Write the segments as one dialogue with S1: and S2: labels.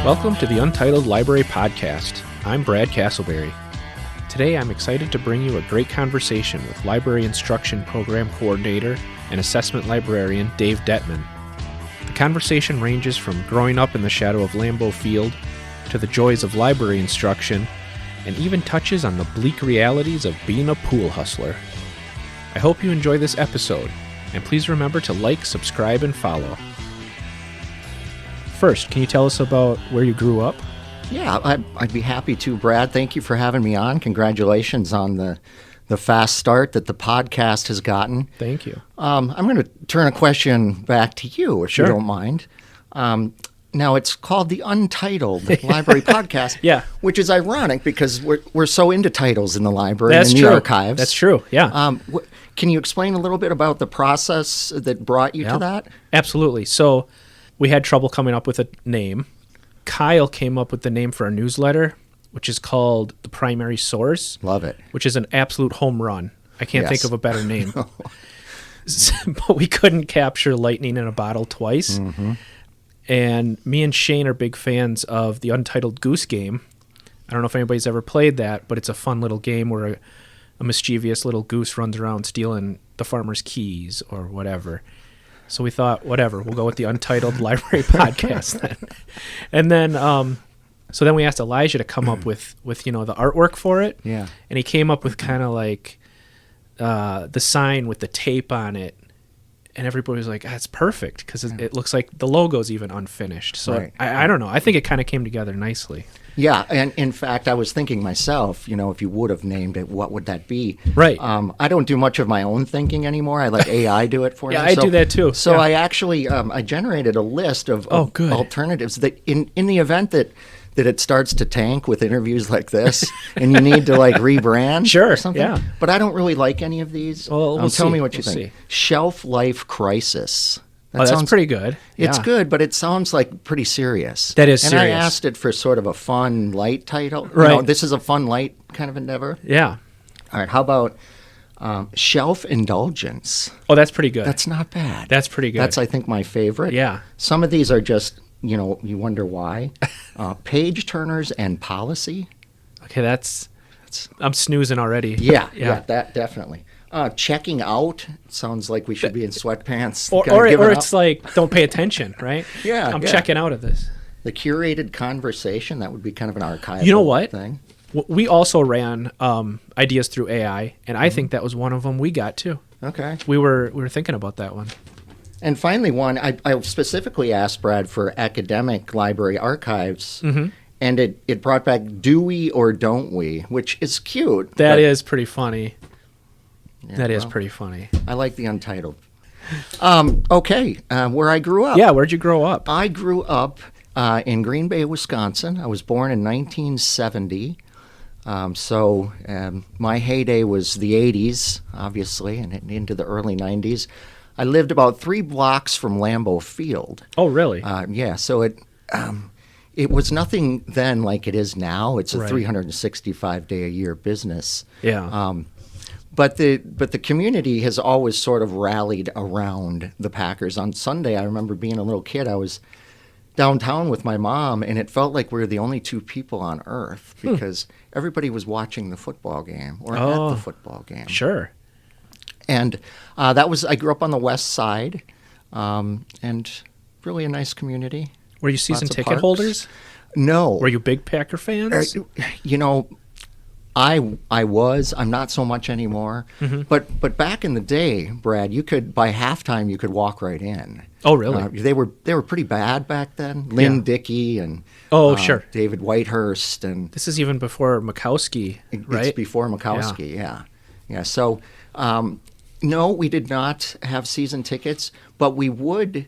S1: Welcome to the Untitled Library Podcast. I'm Brad Castleberry. Today I'm excited to bring you a great conversation with Library Instruction Program Coordinator and Assessment Librarian Dave Dettman. The conversation ranges from growing up in the shadow of Lambeau Field to the joys of library instruction and even touches on the bleak realities of being a pool hustler. I hope you enjoy this episode, and please remember to like, subscribe, and follow. First, can you tell us about where you grew up?
S2: Yeah, I'd be happy to, Brad. Thank you for having me on. Congratulations on the fast start that the podcast has gotten.
S1: Thank you.
S2: I'm going to turn a question back to you, if
S1: Sure.
S2: you don't mind. Now, it's called the Untitled Library Podcast,
S1: Yeah.
S2: which is ironic because we're so into titles in the library
S1: That's
S2: and in
S1: true.
S2: the archives.
S1: That's true, yeah.
S2: Can you explain a little bit about the process that brought you to that?
S1: Absolutely. So we had trouble coming up with a name. Kyle came up with the name for our newsletter, which is called The Primary Source.
S2: Love it.
S1: Which is an absolute home run. I can't think
S2: Yes.
S1: of a better name. But we couldn't capture lightning in a bottle twice.
S2: Mm-hmm.
S1: And me and Shane are big fans of the Untitled Goose Game. I don't know if anybody's ever played that, but it's a fun little game where a mischievous little goose runs around stealing the farmer's keys or whatever. So we thought, whatever, we'll go with the Untitled Library Podcast then. And then, so then we asked Elijah to come up with the artwork for it.
S2: Yeah.
S1: And he came up with kind of like the sign with the tape on it. And everybody was like, that's perfect because it looks like the logo's even unfinished. So
S2: Right.
S1: I don't know. I think it kind of came together nicely.
S2: Yeah, and in fact, I was thinking myself, if you would have named it, what would that be?
S1: Right.
S2: I don't do much of my own thinking anymore. I let AI do it for
S1: Yeah,
S2: me.
S1: I do that too.
S2: So
S1: Yeah.
S2: I actually I generated a list of
S1: good.
S2: alternatives that in the event that it starts to tank with interviews like this and you need to rebrand
S1: Sure,
S2: or something.
S1: yeah.
S2: But I don't really like any of these.
S1: Well, we'll
S2: tell
S1: see.
S2: me what you
S1: We'll
S2: think.
S1: see.
S2: Shelf life crisis.
S1: That sounds pretty good.
S2: It's
S1: Yeah.
S2: good, but it sounds like pretty serious.
S1: That is
S2: and I
S1: serious.
S2: asked it for sort of a fun, light title.
S1: Right.
S2: This is a fun, light kind of endeavor.
S1: Yeah.
S2: All right, how about shelf indulgence?
S1: Oh, that's pretty good.
S2: That's not bad.
S1: That's pretty good.
S2: That's, I think, my favorite.
S1: Yeah.
S2: Some of these are just, you wonder why. Page turners and policy.
S1: Okay, I'm snoozing already.
S2: Yeah, that definitely. Checking out sounds like we should be in sweatpants.
S1: Or
S2: giving
S1: it's
S2: up.
S1: like, don't pay attention, right?
S2: Yeah,
S1: I'm
S2: yeah.
S1: checking out of this.
S2: The curated conversation, that would be kind of an archival
S1: You know what?
S2: thing.
S1: We also ran ideas through AI, and I think that was one of them we got too.
S2: Okay.
S1: We were thinking about that one.
S2: And finally, one, I specifically asked Brad for academic library archives, and it brought back do we or don't we, which is cute.
S1: That
S2: but-
S1: is pretty funny.
S2: yeah,
S1: That is
S2: well,
S1: pretty funny.
S2: I like the Untitled. Okay, where I grew up.
S1: Yeah, where'd you grow up?
S2: I grew up in Green Bay, Wisconsin. I was born in 1970. So my heyday was the 80s, obviously, and into the early 90s. I lived about 3 blocks from Lambeau Field.
S1: Oh, really?
S2: Yeah, so it was nothing then like it is now. It's a
S1: Right.
S2: 365-day-a-year business.
S1: Yeah.
S2: But the community has always sort of rallied around the Packers. On Sunday, I remember being a little kid, I was downtown with my mom, and it felt like we were the only 2 people on earth because everybody was watching the football game or at the football game.
S1: Sure.
S2: And I grew up on the west side, and really a nice community.
S1: Were you season
S2: Lots of
S1: ticket
S2: parks.
S1: holders?
S2: No.
S1: Were you big Packer fans?
S2: I was. I'm not so much anymore. But back in the day, Brad, by halftime you could walk right in.
S1: Oh, really?
S2: They were pretty bad back then. Lynn
S1: Yeah.
S2: Dickey and
S1: Sure.
S2: David Whitehurst and
S1: This is even before Mikowski, right?
S2: It's before Mikowski. Yeah. So no, we did not have season tickets, but we would.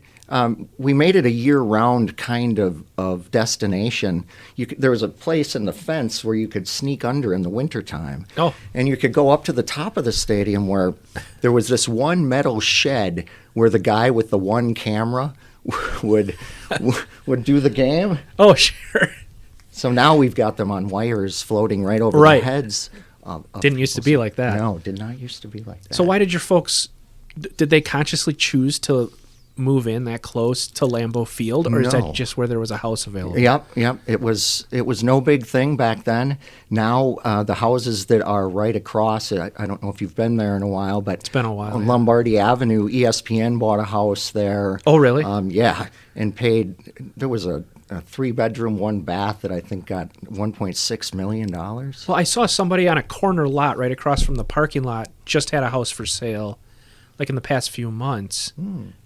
S2: We made it a year-round kind of destination. There was a place in the fence where you could sneak under in the wintertime.
S1: Oh.
S2: And you could go up to the top of the stadium where there was this one metal shed where the guy with the one camera would do the game.
S1: Oh, sure.
S2: So now we've got them on wires floating right over
S1: Right.
S2: their heads.
S1: Didn't used to be like that.
S2: No, did not used to be like that.
S1: So why did your folks, did they consciously choose to move in that close to Lambeau Field, or is that
S2: No.
S1: just where there was a house available?
S2: Yep. It was no big thing back then. Now the houses that are right across, I don't know if you've been there in a while, but
S1: It's been a while.
S2: on
S1: Yeah.
S2: Lombardy Avenue, ESPN bought a house there.
S1: Oh, really?
S2: Yeah, and paid. There was a 3-bedroom, 1 bath that I think got $1.6 million.
S1: Well, I saw somebody on a corner lot right across from the parking lot just had a house for sale, like in the past few months.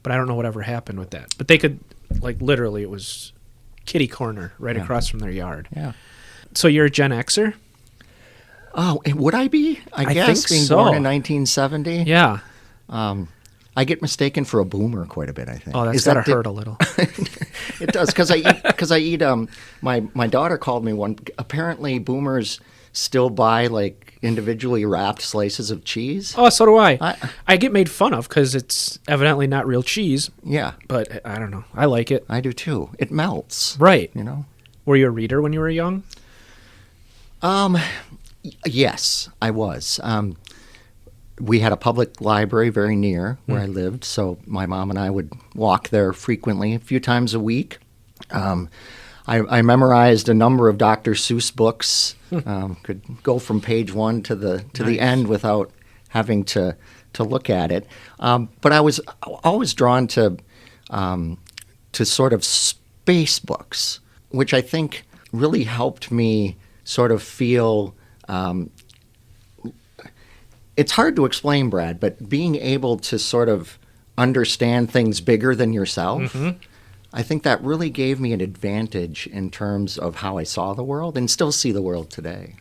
S1: But I don't know whatever happened with that. But they could, like, literally, it was kitty corner right across from their yard.
S2: Yeah.
S1: So you're a Gen Xer?
S2: Oh, and would I be? I guess
S1: think
S2: being
S1: so.
S2: born in 1970.
S1: Yeah.
S2: I get mistaken for a boomer quite a bit, I think.
S1: Oh, that's
S2: Is
S1: gotta
S2: that
S1: hurt a little.
S2: It does, because I eat. My daughter called me one. Apparently, boomers still buy like individually wrapped slices of cheese.
S1: Oh, so do I.
S2: I-
S1: I get made fun of because it's evidently not real cheese,
S2: Yeah,
S1: but I don't know. I like it.
S2: I do too. It melts.
S1: Right.
S2: You know.
S1: Were you a reader when you were young?
S2: Yes, I was. We had a public library very near where I lived, so my mom and I would walk there frequently, a few times a week. I memorized a number of Dr. Seuss books. Could go from page 1 to the end without having to look at it. But I was always drawn to sort of space books, which I think really helped me sort of feel. It's hard to explain, Brad, but being able to sort of understand things bigger than yourself, I think that really gave me an advantage in terms of how I saw the world and still see the world today.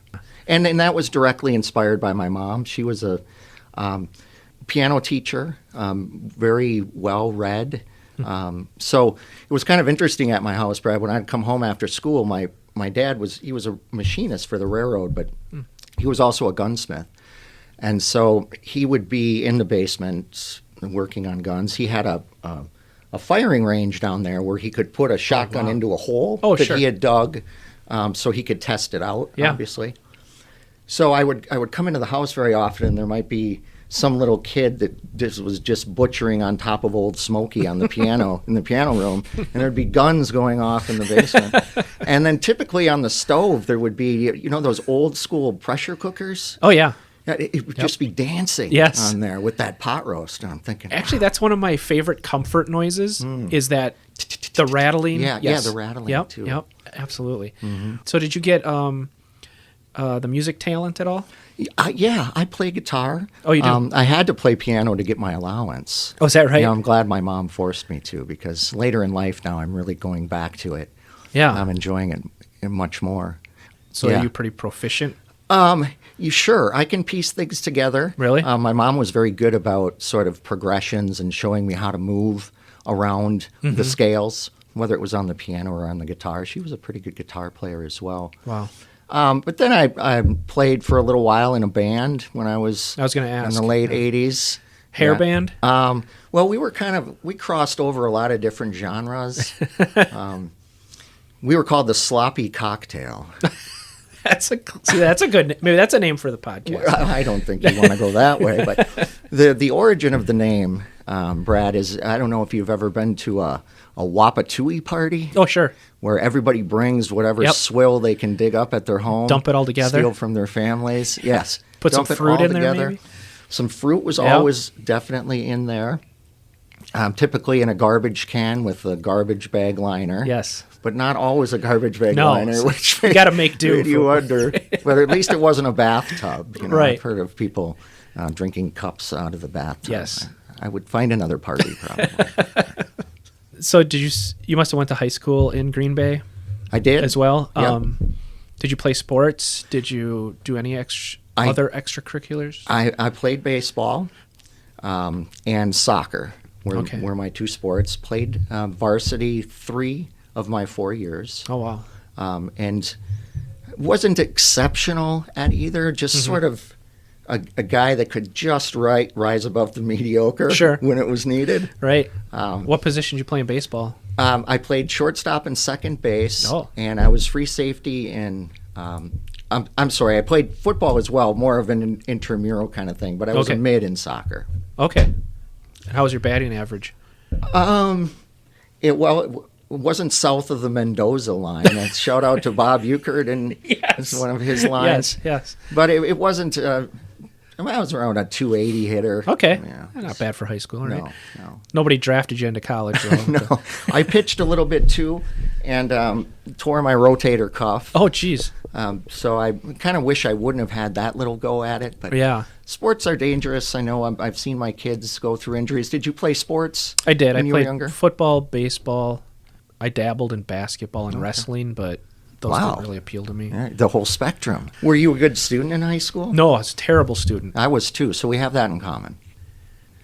S2: And that was directly inspired by my mom. She was a piano teacher, very well read. So it was kind of interesting at my house, Brad. When I'd come home after school, my dad was a machinist for the railroad, but he was also a gunsmith. And so he would be in the basement working on guns. He had a firing range down there where he could put a shotgun into a hole that he had dug, so he could test it out. Obviously. So I would come into the house very often, and there might be some little kid that was just butchering on top of old Smokey on the piano in the piano room, and there'd be guns going off in the basement. And then typically on the stove there would be those old school pressure cookers.
S1: Oh, yeah.
S2: Yeah, it would just be dancing on there with that pot roast. And I'm thinking,
S1: Actually, that's one of my favorite comfort noises is that the rattling.
S2: Yeah, the rattling too.
S1: Yep, absolutely. So did you get the music talent at all?
S2: I play guitar.
S1: Oh, you do?
S2: I had to play piano to get my allowance.
S1: Oh, is that right?
S2: Yeah, I'm glad my mom forced me to, because later in life now I'm really going back to it.
S1: Yeah.
S2: I'm enjoying it much more.
S1: So are you pretty proficient?
S2: Sure, I can piece things together.
S1: Really?
S2: My mom was very good about sort of progressions and showing me how to move around the scales, whether it was on the piano or on the guitar. She was a pretty good guitar player as well.
S1: Wow.
S2: But then I played for a little while in a band when I was
S1: going to ask.
S2: in the late 80s.
S1: Hair band?
S2: Well, we crossed over a lot of different genres. We were called the Sloppy Cocktail.
S1: That's a good. Maybe that's a name for the podcast.
S2: I don't think you want to go that way, but the origin of the name, Brad, is I don't know if you've ever been to a Wapatui party.
S1: Oh, sure.
S2: Where everybody brings whatever swill they can dig up at their home.
S1: Dump it all together.
S2: Steal from their families. Yes.
S1: Put some fruit in there, maybe?
S2: Some fruit was always definitely in there. Typically in a garbage can with a garbage bag liner.
S1: Yes.
S2: But not always a garbage bag liner. Which
S1: you got to make do.
S2: Made you wonder. But at least it wasn't a bathtub.
S1: Right.
S2: I've heard of people drinking cups out of the bathtub.
S1: Yes.
S2: I would find another party probably.
S1: So you must have went to high school in Green Bay?
S2: I did.
S1: As well?
S2: Yep.
S1: Did you play sports? Did you do any other extracurriculars?
S2: I played baseball and soccer were my two sports. Played varsity 3 of my 4 years.
S1: Oh, wow.
S2: And wasn't exceptional at either, just sort of a guy that could just rise above the mediocre when it was needed.
S1: Right. What position did you play in baseball?
S2: I played shortstop and second base, and I was free safety and I'm sorry, I played football as well, more of an intramural kind of thing, but I was a mid in soccer.
S1: Okay. How was your batting average?
S2: It wasn't south of the Mendoza line. And shout out to Bob Euchert, and it's one of his lines.
S1: Yes.
S2: But it wasn't. I was around a 280 hitter.
S1: Okay,
S2: Yeah.
S1: not bad for high school, right?
S2: No.
S1: Nobody drafted you into college, though.
S2: No, I pitched a little bit too, and tore my rotator cuff.
S1: Oh, geez.
S2: So I kind of wish I wouldn't have had that little go at it. But
S1: Yeah.
S2: sports are dangerous. I know I've seen my kids go through injuries. Did you play sports?
S1: I did.
S2: When
S1: I
S2: you were
S1: played
S2: younger?
S1: football, baseball. I dabbled in basketball and wrestling, but those
S2: Wow.
S1: didn't really appeal to me.
S2: Yeah, the whole spectrum. Were you a good student in high school?
S1: No, I was a terrible student.
S2: I was too. So we have that in common.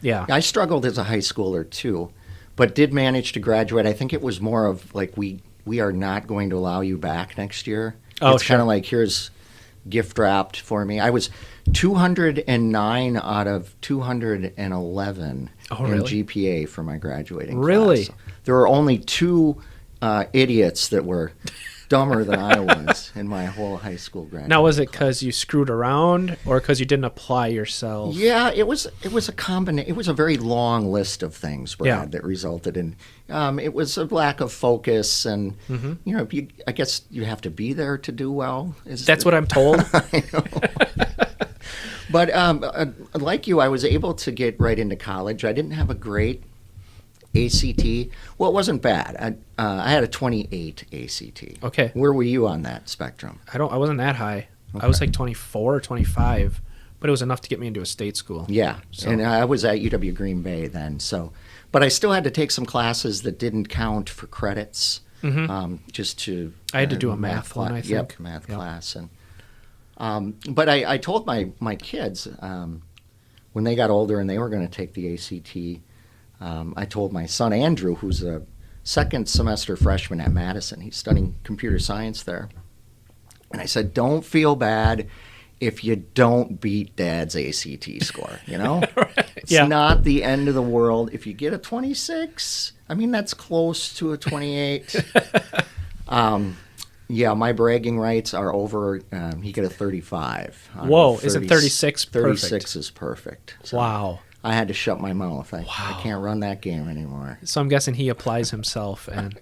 S1: Yeah.
S2: I struggled as a high schooler too, but did manage to graduate. I think it was more of like we are not going to allow you back next year.
S1: Oh,
S2: it's
S1: sure.
S2: kind of like here's gift wrapped for me. I was 209 out of 211
S1: Oh,
S2: in
S1: really?
S2: GPA for my graduating
S1: Really?
S2: class. There were only two idiots that were dumber than I was in my whole high school graduation.
S1: Now, was it because you screwed around or because you didn't apply yourself?
S2: Yeah, it was a combination. It was a very long list of things, Brad,
S1: Yeah.
S2: that resulted in. It was a lack of focus, and I guess you have to be there to do well.
S1: That's what I'm told.
S2: I know. But like you, I was able to get right into college. I didn't have a great ACT. Well, it wasn't bad. I had a 28 ACT.
S1: Okay.
S2: Where were you on that spectrum?
S1: I wasn't that high.
S2: Okay.
S1: I was like 24 or 25, but it was enough to get me into a state school.
S2: Yeah,
S1: So-
S2: and I was at UW Green Bay then, but I still had to take some classes that didn't count for credits, just to.
S1: I had to do a math one, I
S2: Yep,
S1: think.
S2: math
S1: Yep.
S2: class, and but I told my kids when they got older and they were going to take the ACT. I told my son Andrew, who's a second semester freshman at Madison. He's studying computer science there, and I said, "Don't feel bad if you don't beat Dad's ACT score. You know, it's
S1: Yeah.
S2: not the end of the world if you get a 26. I mean, that's close to a 28." Yeah, my bragging rights are over. He got a 35.
S1: Whoa, isn't 36 perfect?
S2: 36 is perfect. So
S1: Wow.
S2: I had to shut my mouth. I can't run that game anymore.
S1: So I'm guessing he applies himself. And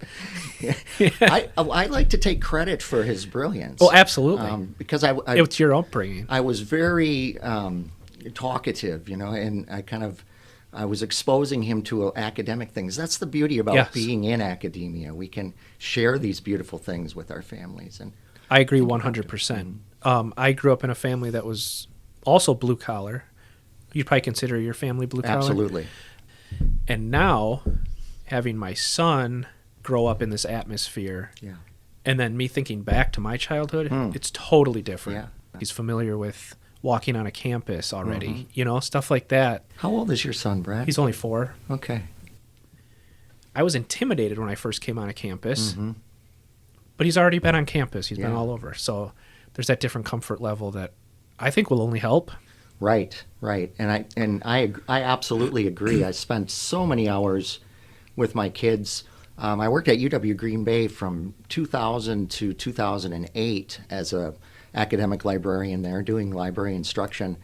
S2: I like to take credit for his brilliance.
S1: Oh, absolutely.
S2: Because
S1: It's your upbringing.
S2: I was very talkative, and I was exposing him to academic things. That's the beauty about
S1: Yes.
S2: being in academia. We can share these beautiful things with our families. And
S1: I agree 100%. I grew up in a family that was also blue collar. You'd probably consider your family blue collar.
S2: absolutely.
S1: And now, having my son grow up in this atmosphere,
S2: Yeah.
S1: and then me thinking back to my childhood, it's totally different.
S2: Yeah.
S1: He's familiar with walking on a campus already, stuff like that.
S2: How old is your son, Brad?
S1: He's only 4.
S2: Okay.
S1: I was intimidated when I first came on a campus, but he's already been on campus. He's been
S2: Yeah.
S1: all over. So there's that different comfort level that I think will only help.
S2: Right. And I absolutely agree. I spent so many hours with my kids. I worked at UW Green Bay from 2000 to 2008 as a academic librarian there, doing library instruction.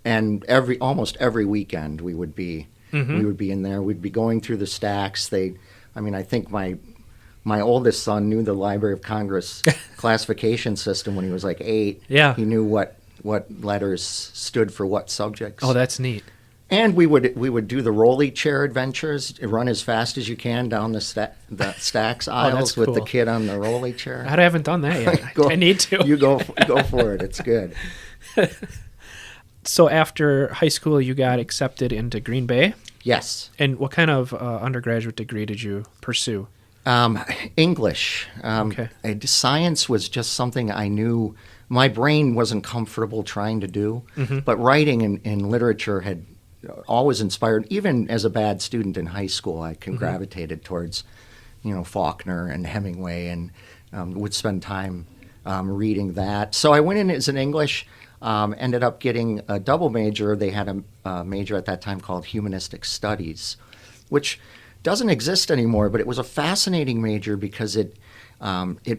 S2: And almost every weekend we would be in there. We'd be going through the stacks. I think my oldest son knew the Library of Congress classification system when he was like 8.
S1: Yeah.
S2: He knew what letters stood for what subjects.
S1: Oh, that's neat.
S2: And we would do the rolly chair adventures, run as fast as you can down the stacks aisles with the
S1: cool.
S2: kid on the rolly chair.
S1: I haven't done that yet. I need to.
S2: You go for it. It's good.
S1: So after high school, you got accepted into Green Bay.
S2: Yes.
S1: And what kind of undergraduate degree did you pursue?
S2: English.
S1: Okay.
S2: Science was just something I knew my brain wasn't comfortable trying to do, but writing and literature had always inspired. Even as a bad student in high school, I gravitated towards, Faulkner and Hemingway, and would spend time reading that. So I went in as an English, ended up getting a double major. They had a major at that time called Humanistic Studies, which doesn't exist anymore, but it was a fascinating major because it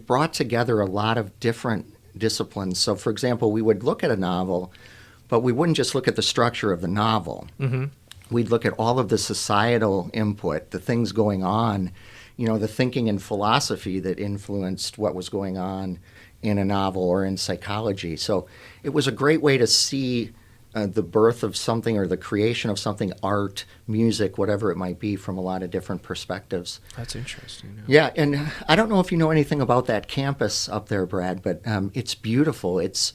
S2: brought together a lot of different disciplines. So, for example, we would look at a novel, but we wouldn't just look at the structure of the novel. we'd look at all of the societal input, the things going on, the thinking and philosophy that influenced what was going on in a novel or in psychology. So it was a great way to see the birth of something or the creation of something, art, music, whatever it might be, from a lot of different perspectives.
S1: That's interesting.
S2: Yeah, and I don't know if you know anything about that campus up there, Brad, but it's beautiful. It's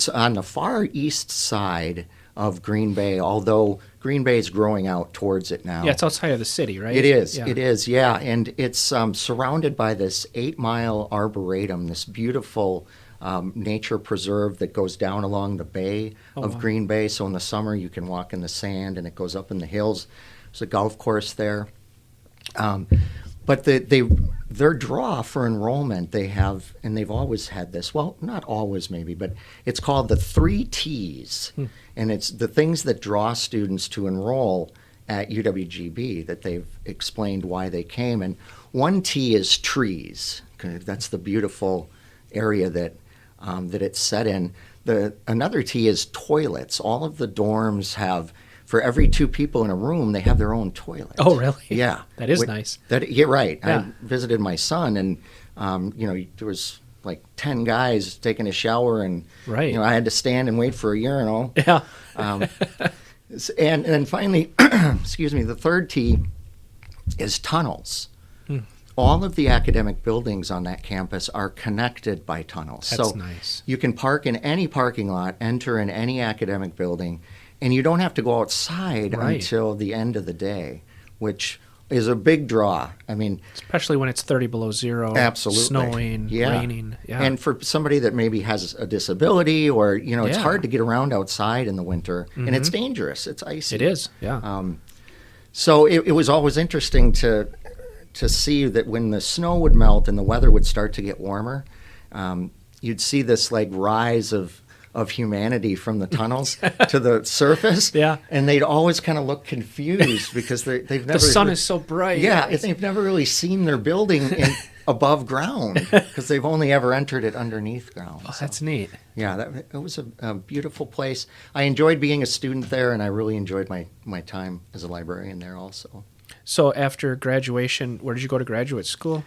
S2: on the far east side of Green Bay, although Green Bay is growing out towards it now.
S1: Yeah, it's outside of the city, right?
S2: It is.
S1: Yeah.
S2: It is, yeah. And it's surrounded by this 8-mile arboretum, this beautiful nature preserve that goes down along the bay of Green Bay. So in the summer, you can walk in the sand, and it goes up in the hills. There's a golf course there. But their draw for enrollment, they have, and they've always had this, well, not always maybe, but it's called the 3 T's. And it's the things that draw students to enroll at UWGB that they've explained why they came. And 1 T is trees. Okay, that's the beautiful area that it's set in. Another T is toilets. All of the dorms have, for every 2 people in a room, they have their own toilet.
S1: Oh, really?
S2: Yeah.
S1: That is nice.
S2: Yeah, right.
S1: Yeah.
S2: I visited my son, and there was like 10 guys taking a shower, and
S1: right.
S2: I had to stand and wait for a urinal.
S1: Yeah.
S2: And then finally, excuse me, the 3rd T is tunnels. All of the academic buildings on that campus are connected by tunnels.
S1: That's nice.
S2: You can park in any parking lot, enter in any academic building, and you don't have to go outside until the end of the day, which is a big draw. I mean,
S1: especially when it's 30 below zero,
S2: absolutely,
S1: snowing, raining. Yeah.
S2: And for somebody that maybe has a disability, or it's hard to get around outside in the winter, and it's dangerous. It's icy.
S1: It is. Yeah.
S2: So it was always interesting to see that when the snow would melt and the weather would start to get warmer, you'd see this like rise of humanity from the tunnels to the surface.
S1: Yeah.
S2: And they'd always kind of look confused because they've never...
S1: The sun is so bright.
S2: Yeah, they've never really seen their building above ground because they've only ever entered it underneath ground.
S1: Oh, that's neat.
S2: Yeah, it was a beautiful place. I enjoyed being a student there, and I really enjoyed my time as a librarian there also.
S1: So after graduation, where did you go to graduate school?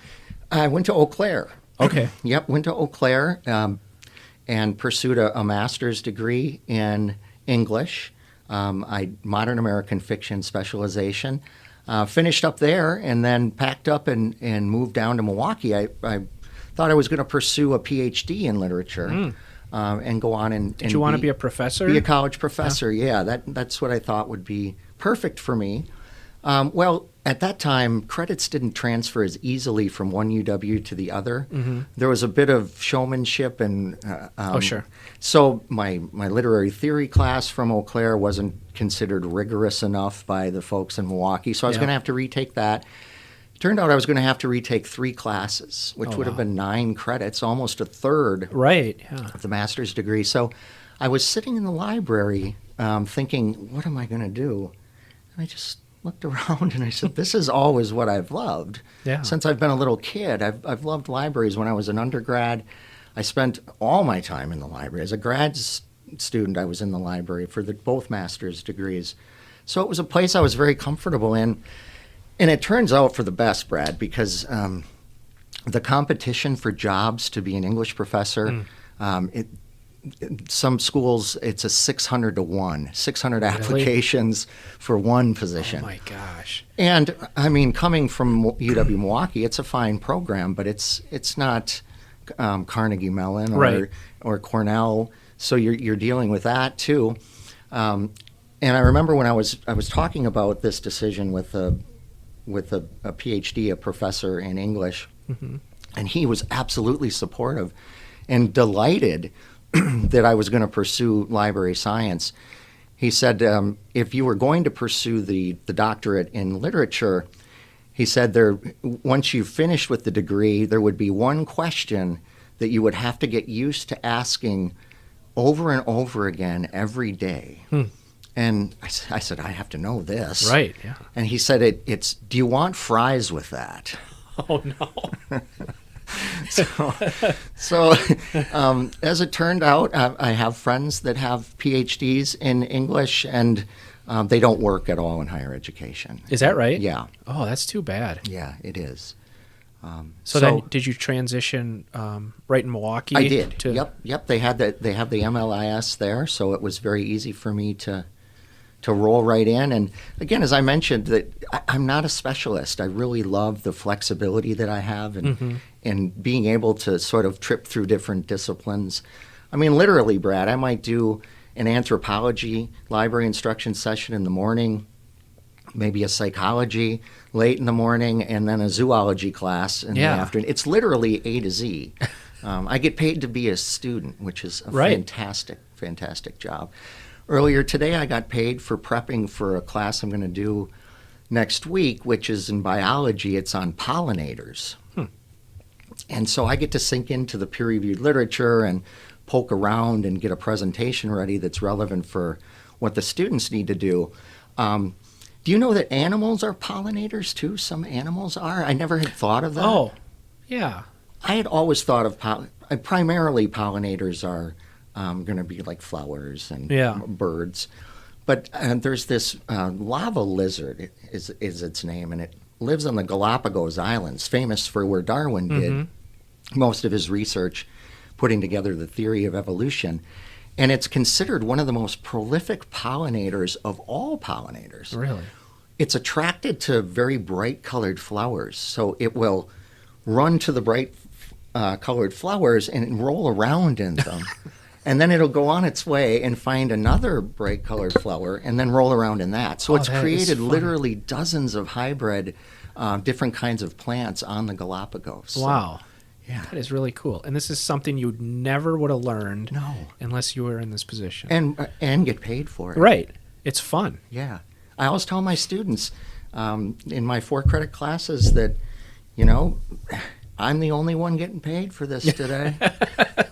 S2: I went to Eau Claire.
S1: Okay.
S2: Yep, went to Eau Claire and pursued a master's degree in English, modern American fiction specialization. Finished up there and then packed up and moved down to Milwaukee. I thought I was going to pursue a PhD in literature and go on and
S1: Did you want to be a professor?
S2: Be a college professor, yeah. That's what I thought would be perfect for me. Well, at that time, credits didn't transfer as easily from one UW to the other. There was a bit of showmanship and...
S1: sure.
S2: So my literary theory class from Eau Claire wasn't considered rigorous enough by the folks in Milwaukee, so I was going to have to retake that. Turned out I was going to have to retake 3 classes, which would have been 9 credits, almost a third of the master's degree. So I was sitting in the library thinking, what am I going to do? And I just looked around and I said, this is always what I've loved. Yeah. Since I've been a little kid, I've loved libraries. When I was an undergrad, I spent all my time in the library. As a grad student, I was in the library for both master's degrees. So it was a place I was very comfortable in. And it turns out for the best, Brad, because the competition for jobs to be an English professor, some schools, it's a 600 to 1, 600 applications for one position.
S1: Oh, my gosh.
S2: And, I mean, coming from UW Milwaukee, it's a fine program, but it's not Carnegie Mellon or Cornell, so you're dealing with that, too. And I remember when I was talking about this decision with a PhD, a professor in English, and he was absolutely supportive and delighted that I was going to pursue library science. He said, if you were going to pursue the doctorate in literature, he said once you finished with the degree, there would be one question that you would have to get used to asking over and over again every day. And I said, I have to know this.
S1: Right, yeah.
S2: And he said, it's, do you want fries with that?
S1: Oh, no.
S2: So as it turned out, I have friends that have PhDs in English, and They don't work at all in higher education.
S1: Is that right?
S2: Yeah.
S1: Oh, that's too bad.
S2: Yeah, it is.
S1: So then, did you transition right in Milwaukee?
S2: I did. Yep. They have the MLIS there, so it was very easy for me to roll right in. And again, as I mentioned, that I'm not a specialist. I really love the flexibility that I have and being able to sort of trip through different disciplines. I mean, literally, Brad, I might do an anthropology library instruction session in the morning, maybe a psychology late in the morning, and then a zoology class in the afternoon. It's literally A to Z. I get paid to be a student, which is a fantastic job. Earlier today, I got paid for prepping for a class I'm going to do next week, which is in biology. It's on pollinators. And so I get to sink into the peer-reviewed literature and poke around and get a presentation ready that's relevant for what the students need to do. Do you know that animals are pollinators too? Some animals are. I never had thought of that.
S1: Oh, yeah.
S2: I had always thought of primarily pollinators are going to be like flowers and birds. But there's this lava lizard is its name, and it lives on the Galapagos Islands, famous for where Darwin did most of his research, putting together the theory of evolution. And it's considered one of the most prolific pollinators of all pollinators.
S1: Really?
S2: It's attracted to very bright colored flowers. So it will run to the bright colored flowers and roll around in them. And then it'll go on its way and find another bright colored flower and then roll around in that. So it's created literally dozens of hybrid different kinds of plants on the Galapagos.
S1: Wow.
S2: Yeah.
S1: That is really cool. And this is something you never would have learned unless you were in this position.
S2: And get paid for it.
S1: Right. It's fun.
S2: Yeah. I always tell my students in my 4-credit classes that, I'm the only one getting paid for this today.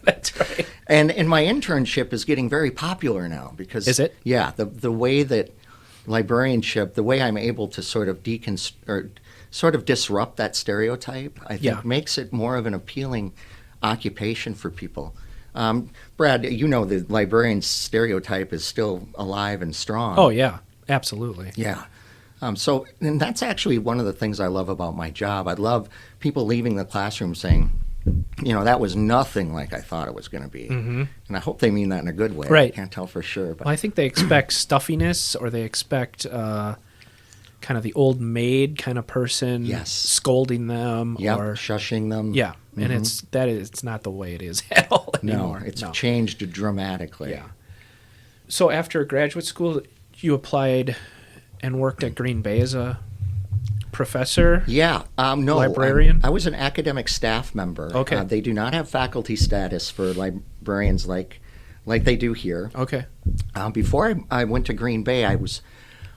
S1: That's right.
S2: And my internship is getting very popular now because...
S1: Is it?
S2: Yeah. The way that librarianship, the way I'm able to sort of sort of disrupt that stereotype, I think makes it more of an appealing occupation for people. Brad, the librarian stereotype is still alive and strong.
S1: Oh, yeah, absolutely.
S2: Yeah. And that's actually one of the things I love about my job. I love people leaving the classroom saying, that was nothing like I thought it was going to be. And I hope they mean that in a good way.
S1: Right.
S2: I can't tell for sure. But
S1: Well, I think they expect stuffiness, or they expect kind of the old maid kind of person scolding them or
S2: shushing them.
S1: Yeah, and it's not the way it is at all anymore.
S2: No, it's changed dramatically.
S1: Yeah. So after graduate school, you applied and worked at Green Bay as a professor?
S2: Yeah. No.
S1: Librarian?
S2: I was an academic staff member.
S1: Okay.
S2: They do not have faculty status for librarians like they do here.
S1: Okay.
S2: Before I went to Green Bay, I was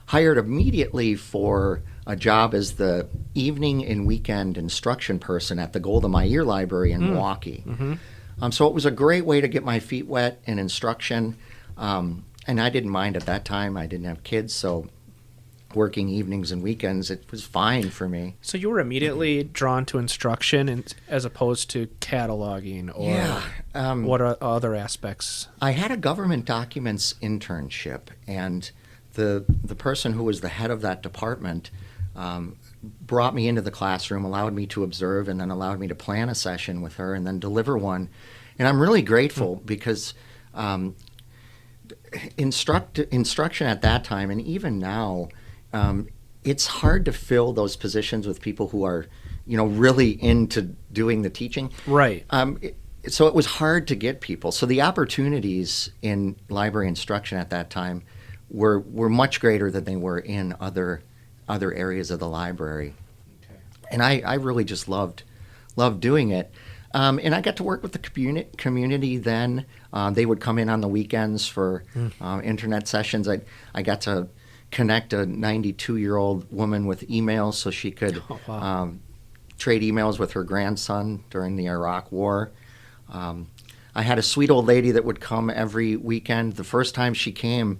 S2: hired immediately for a job as the evening and weekend instruction person at the Golda Meir Library in Milwaukee. So it was a great way to get my feet wet in instruction. And I didn't mind at that time. I didn't have kids, so working evenings and weekends, it was fine for me.
S1: So you were immediately drawn to instruction as opposed to cataloging or what are other aspects?
S2: I had a government documents internship, and the person who was the head of that department brought me into the classroom, allowed me to observe, and then allowed me to plan a session with her and then deliver one. And I'm really grateful because instruction at that time, and even now, it's hard to fill those positions with people who are, really into doing the teaching.
S1: Right.
S2: So it was hard to get people. So the opportunities in library instruction at that time were much greater than they were in other areas of the library. Okay. And I really just loved doing it. And I got to work with the community then. They would come in on the weekends for internet sessions. I got to connect a 92-year-old woman with emails so she could trade emails with her grandson during the Iraq War. I had a sweet old lady that would come every weekend. The first time she came,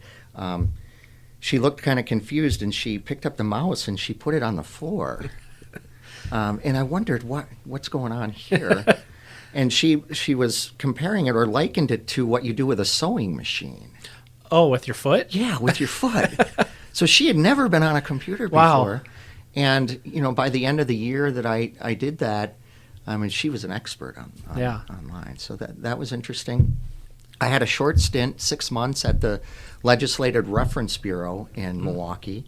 S2: she looked kind of confused, and she picked up the mouse and she put it on the floor. And I wondered what's going on here. And she was comparing it or likened it to what you do with a sewing machine.
S1: Oh, with your foot?
S2: Yeah, with your foot. So she had never been on a computer before.
S1: Wow.
S2: And, by the end of the year that I did that, I mean, she was an expert online. So that was interesting. I had a short stint, 6 months, at the Legislative Reference Bureau in Milwaukee,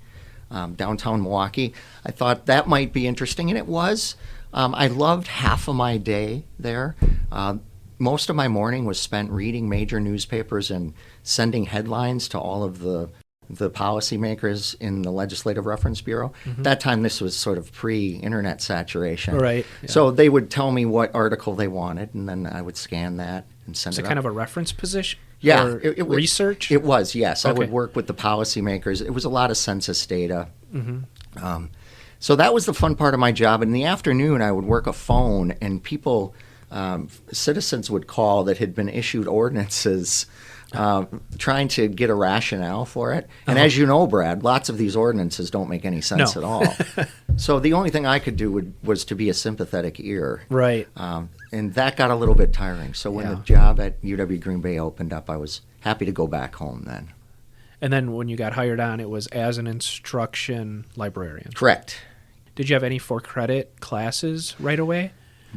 S2: downtown Milwaukee. I thought that might be interesting, and it was. I loved half of my day there. Most of my morning was spent reading major newspapers and sending headlines to all of the policymakers in the Legislative Reference Bureau. At that time, this was sort of pre-internet saturation.
S1: Right. Yeah.
S2: So they would tell me what article they wanted, and then I would scan that and send it up.
S1: Kind of a reference position?
S2: Yeah.
S1: Or research?
S2: It was, yes.
S1: Okay.
S2: I would work with the policymakers. It was a lot of census data. So that was the fun part of my job. In the afternoon, I would work a phone, and people, citizens would call that had been issued ordinances trying to get a rationale for it. And as you know, Brad, lots of these ordinances don't make any sense at all. So the only thing I could do was to be a sympathetic ear.
S1: Right.
S2: And that got a little bit tiring. So when the job at UW Green Bay opened up, I was happy to go back home then.
S1: And then when you got hired on, it was as an instruction librarian.
S2: Correct.
S1: Did you have any for-credit classes right away?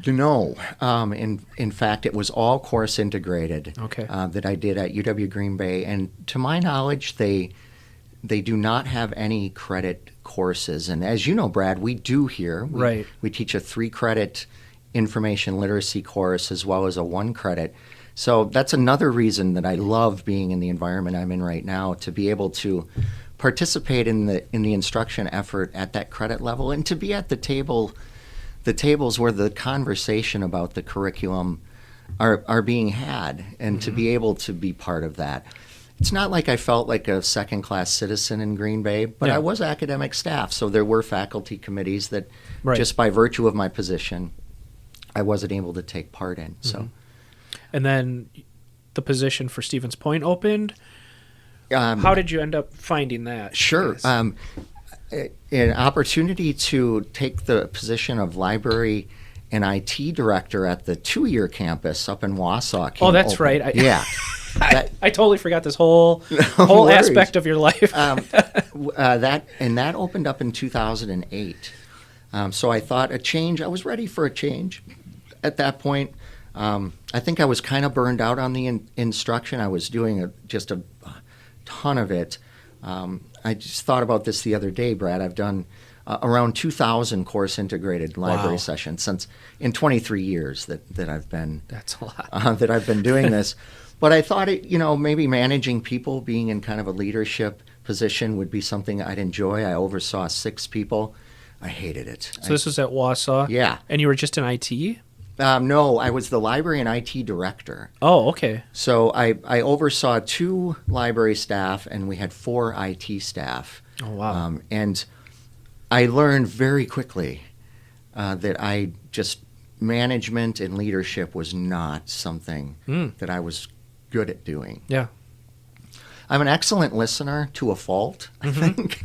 S2: No. In fact, it was all course integrated that I did at UW Green Bay. And to my knowledge, they do not have any credit courses. And as you know, Brad, we do here. We teach a 3-credit information literacy course as well as a 1-credit. So that's another reason that I love being in the environment I'm in right now, to be able to participate in the instruction effort at that credit level, and to be at the tables where the conversation about the curriculum are being had, and to be able to be part of that. It's not like I felt like a second-class citizen in Green Bay, but I was academic staff, so there were faculty committees that just by virtue of my position, I wasn't able to take part in. So,
S1: and then the position for Stevens Point opened. How did you end up finding that?
S2: Sure. An opportunity to take the position of library and IT director at the 2-year campus up in Wausau.
S1: Oh, that's
S2: open.
S1: right.
S2: Yeah.
S1: I totally forgot this whole aspect of your life.
S2: That opened up in 2008. So I thought I was ready for a change at that point. I think I was kind of burned out on the instruction. I was doing just a ton of it. I just thought about this the other day, Brad. I've done around 2,000 course integrated library sessions in 23 years that I've been.
S1: That's a lot.
S2: That I've been doing this. But I thought maybe managing people, being in kind of a leadership position, would be something I'd enjoy. I oversaw 6 people. I hated it.
S1: So this was at Wausau?
S2: Yeah.
S1: And you were just in IT?
S2: No, I was the library and IT director.
S1: Oh, okay.
S2: So I oversaw 2 library staff, and we had 4 IT staff.
S1: Oh, wow.
S2: And I learned very quickly that management and leadership was not something that I was good at doing.
S1: Yeah.
S2: I'm an excellent listener to a fault, I think.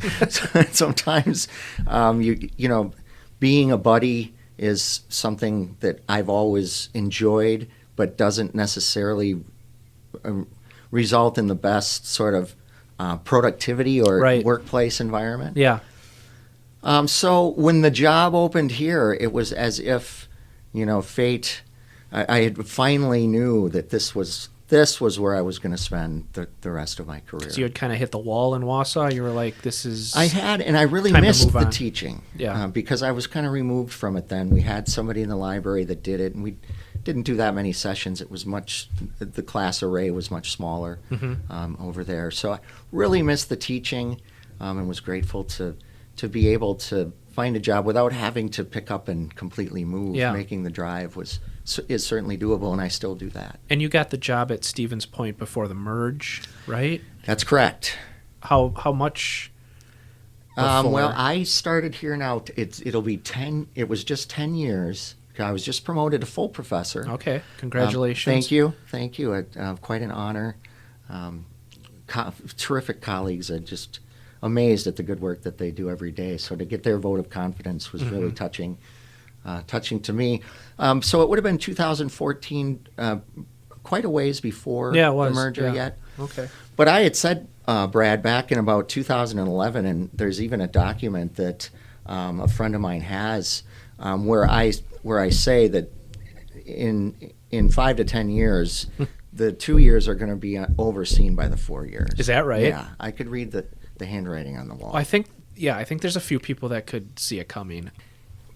S2: Sometimes, being a buddy is something that I've always enjoyed, but doesn't necessarily result in the best sort of productivity or workplace environment.
S1: Yeah.
S2: So when the job opened here, it was as if, fate. I had finally knew that this was where I was going to spend the rest of my career.
S1: So you had kind of hit the wall in Wausau. You were like, this is.
S2: I had, and I really missed the teaching.
S1: Yeah.
S2: Because I was kind of removed from it then. We had somebody in the library that did it, and we didn't do that many sessions. It was the class array was much smaller over there. So I really missed the teaching, and was grateful to be able to find a job without having to pick up and completely move.
S1: Yeah.
S2: Making the drive is certainly doable, and I still do that.
S1: And you got the job at Stevens Point before the merge, right?
S2: That's correct.
S1: How much before?
S2: Well, I started here now. It'll be 10. It was just 10 years. I was just promoted to full professor.
S1: Okay, congratulations.
S2: Thank you. Quite an honor. Terrific colleagues. I'm just amazed at the good work that they do every day. So to get their vote of confidence was really touching to me. So it would have been 2014, quite a ways before the merger yet.
S1: Okay.
S2: But I had said, Brad, back in about 2011, and there's even a document that a friend of mine has where I say that in 5 to 10 years, the 2 years are going to be overseen by the 4 years.
S1: Is that right?
S2: Yeah, I could read the handwriting on the wall.
S1: I think there's a few people that could see it coming.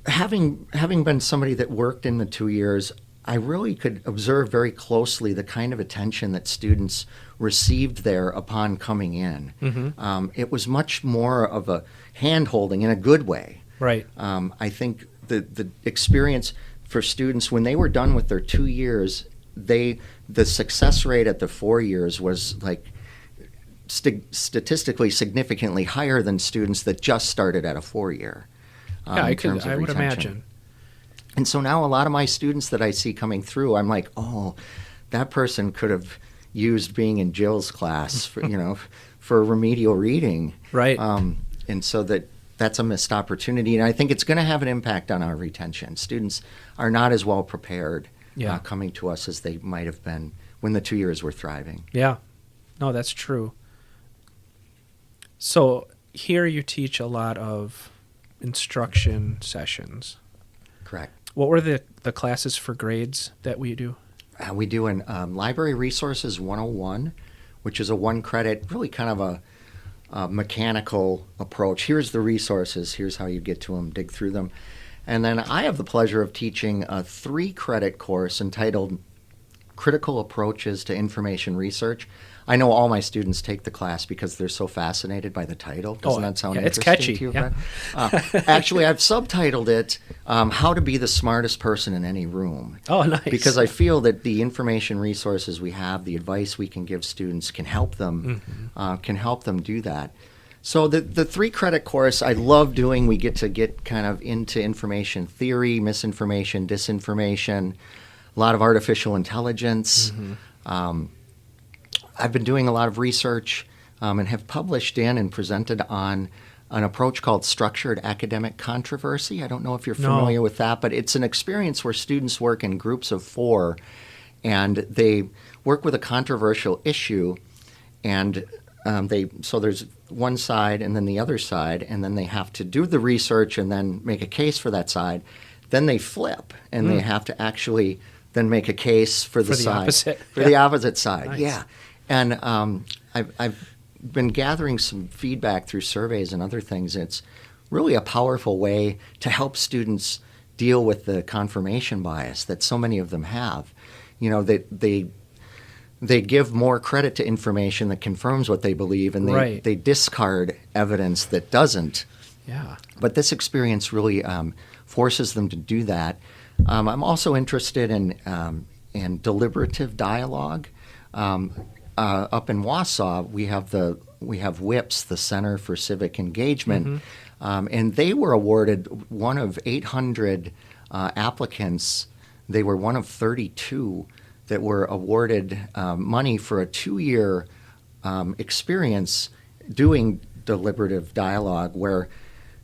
S2: Having been somebody that worked in the 2 years, I really could observe very closely the kind of attention that students received there upon coming in.
S1: Mm-hmm.
S2: It was much more of a hand-holding in a good way.
S1: Right.
S2: I think the experience for students, when they were done with their 2 years, the success rate at the 4 years was like statistically significantly higher than students that just started at a 4-year.
S1: Yeah, I would imagine.
S2: And so now a lot of my students that I see coming through, I'm like, oh, that person could have used being in Jill's class for, for remedial reading.
S1: Right.
S2: And so that's a missed opportunity. And I think it's going to have an impact on our retention. Students are not as well prepared coming to us as they might have been when the 2 years were thriving.
S1: Yeah. No, that's true. So here you teach a lot of instruction sessions.
S2: Correct.
S1: What were the classes for grades that we do?
S2: We do an Library Resources 101, which is a 1-credit, really kind of a mechanical approach. Here's the resources. Here's how you get to them, dig through them. And then I have the pleasure of teaching a 3-credit course entitled Critical Approaches to Information Research. I know all my students take the class because they're so fascinated by the title. Doesn't that sound interesting?
S1: It's catchy.
S2: To you,
S1: yeah.
S2: Actually, I've subtitled it How to Be the Smartest Person in Any Room.
S1: Oh, nice.
S2: Because I feel that the information resources we have, the advice we can give students can help them do that. So the 3-credit course I love doing. We get kind of into information theory, misinformation, disinformation, a lot of artificial intelligence. Mm-hmm. I've been doing a lot of research and have published in and presented on an approach called structured academic controversy. I don't know if you're familiar with that, but it's an experience where students work in groups of 4 and they work with a controversial issue, and so there's one side and then the other side, and then they have to do the research and then make a case for that side. Then they flip and they have to actually then make a case for the opposite side.
S1: Nice.
S2: Yeah. And I've been gathering some feedback through surveys and other things. And it's really a powerful way to help students deal with the confirmation bias that so many of them have. They give more credit to information that confirms what they believe, and they discard evidence that doesn't.
S1: Yeah.
S2: But this experience really forces them to do that. I'm also interested in deliberative dialogue. Up in Wausau, we have WIPS, the Center for Civic Engagement, and they were awarded one of 800 applicants. They were one of 32 that were awarded money for a 2-year experience doing deliberative dialogue, where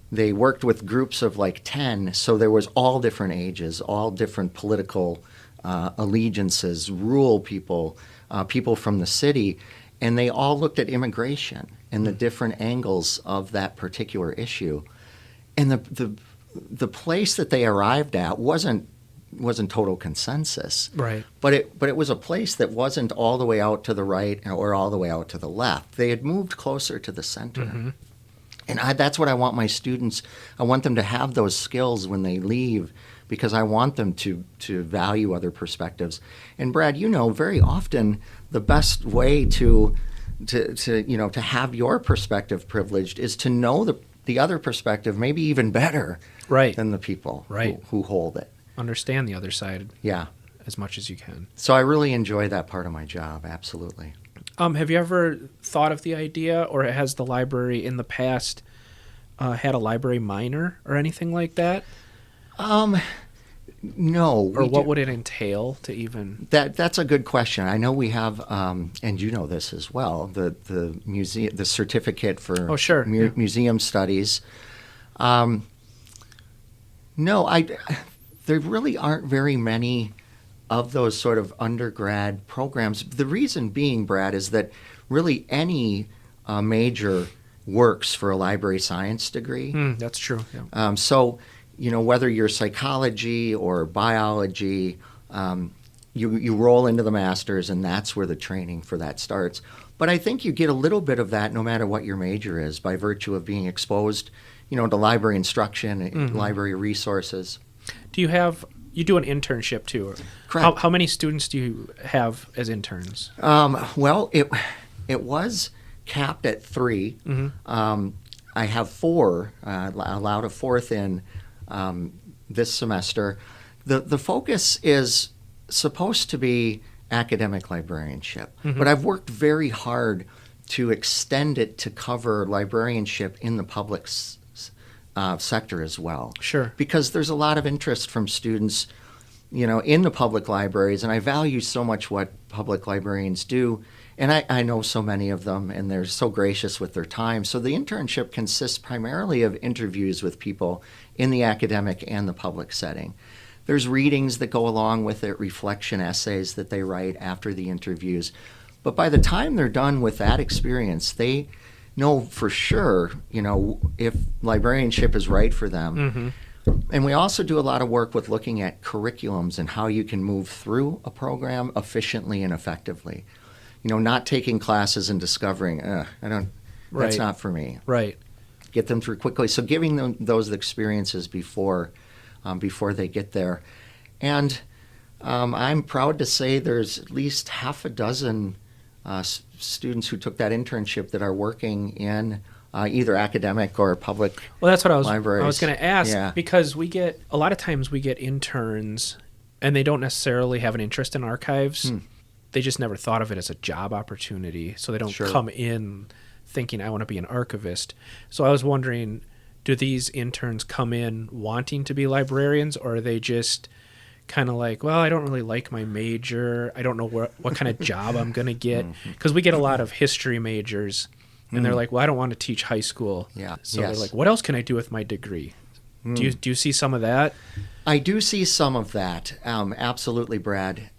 S2: they worked with groups of like 10, so there was all different ages, all different political allegiances, rural people, people from the city, and they all looked at immigration and the different angles of that particular issue. And the place that they arrived at wasn't total consensus,
S1: right?
S2: But it was a place that wasn't all the way out to the right or all the way out to the left. They had moved closer to the center. Mm-hmm. And that's what I want my students. I want them to have those skills when they leave, because I want them to value other perspectives. And Brad, very often the best way to have your perspective privileged is to know the other perspective maybe even better than the people who hold it.
S1: Understand the other side.
S2: Yeah.
S1: As much as you can.
S2: So I really enjoy that part of my job, absolutely.
S1: Have you ever thought of the idea, or has the library in the past had a library minor or anything like that?
S2: No.
S1: Or what would it entail to even?
S2: That's a good question. I know we have, and you know this as well, the museum, the certificate for museum studies. No, there really aren't very many of those sort of undergrad programs. The reason being, Brad, is that really any major works for a library science degree.
S1: That's true. Yeah.
S2: So, whether you're psychology or biology, you roll into the master's, and that's where the training for that starts. But I think you get a little bit of that no matter what your major is, by virtue of being exposed, to library instruction, library resources.
S1: You do an internship too?
S2: Correct.
S1: How many students do you have as interns?
S2: Well, it was capped at 3. I have 4, allowed a 4th in this semester. The focus is supposed to be academic librarianship, but I've worked very hard to extend it to cover librarianship in the public sector as well.
S1: Sure.
S2: Because there's a lot of interest from students, in the public libraries, and I value so much what public librarians do. And I know so many of them, and they're so gracious with their time. So the internship consists primarily of interviews with people in the academic and the public setting. There's readings that go along with it, reflection essays that they write after the interviews. But by the time they're done with that experience, they know for sure, if librarianship is right for them. And we also do a lot of work with looking at curriculums and how you can move through a program efficiently and effectively. Not taking classes and discovering, that's not for me.
S1: Right.
S2: Get them through quickly. So giving them those experiences before they get there. And I'm proud to say there's at least half a dozen students who took that internship that are working in either academic or public
S1: Well, that's what I
S2: libraries.
S1: was going to ask,
S2: Yeah.
S1: because a lot of times we get interns and they don't necessarily have an interest in archives. They just never thought of it as a job opportunity, so they don't
S2: Sure.
S1: come in thinking, I want to be an archivist. So I was wondering, do these interns come in wanting to be librarians, or are they just kind of like, well, I don't really like my major, I don't know what kind of job I'm going to get? Because we get a lot of history majors, and they're like, well, I don't want to teach high school.
S2: Yeah.
S1: So
S2: Yes.
S1: they're like, what else can I do with my degree? Do you see some of that?
S2: I do see some of that, absolutely, Brad.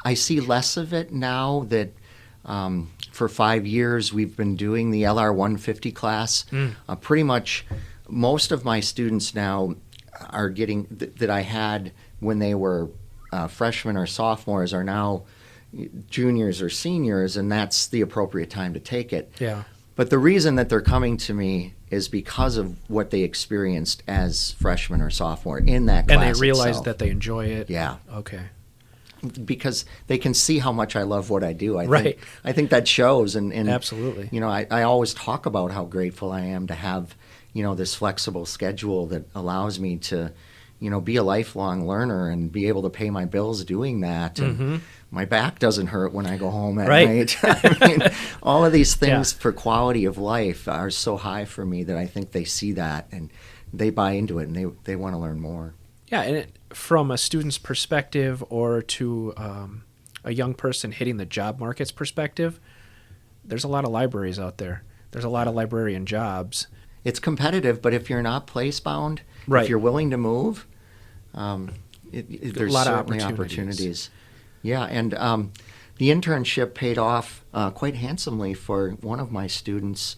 S2: I see less of it now that for 5 years we've been doing the LR 150 class. Pretty much most of my students now are getting that I had when they were freshmen or sophomores are now juniors or seniors, and that's the appropriate time to take it.
S1: Yeah.
S2: But the reason that they're coming to me is because of what they experienced as freshmen or sophomore in that class.
S1: And they realize
S2: itself.
S1: that they enjoy it.
S2: Yeah.
S1: Okay.
S2: Because they can see how much I love what I do.
S1: Right.
S2: I think that shows. And
S1: Absolutely.
S2: I always talk about how grateful I am to have, this flexible schedule that allows me to, be a lifelong learner and be able to pay my bills doing that. And my back doesn't hurt when I go home at night. I mean, all of these things for quality of life are so high for me that I think they see that and they buy into it and they want to learn more.
S1: Yeah, and from a student's perspective or to a young person hitting the job market's perspective, there's a lot of libraries out there. There's a lot of librarian jobs.
S2: It's competitive, but if you're not place-bound,
S1: Right.
S2: if you're willing to move, there's
S1: a lot of
S2: certainly opportunities. Yeah, and the internship paid off quite handsomely for one of my students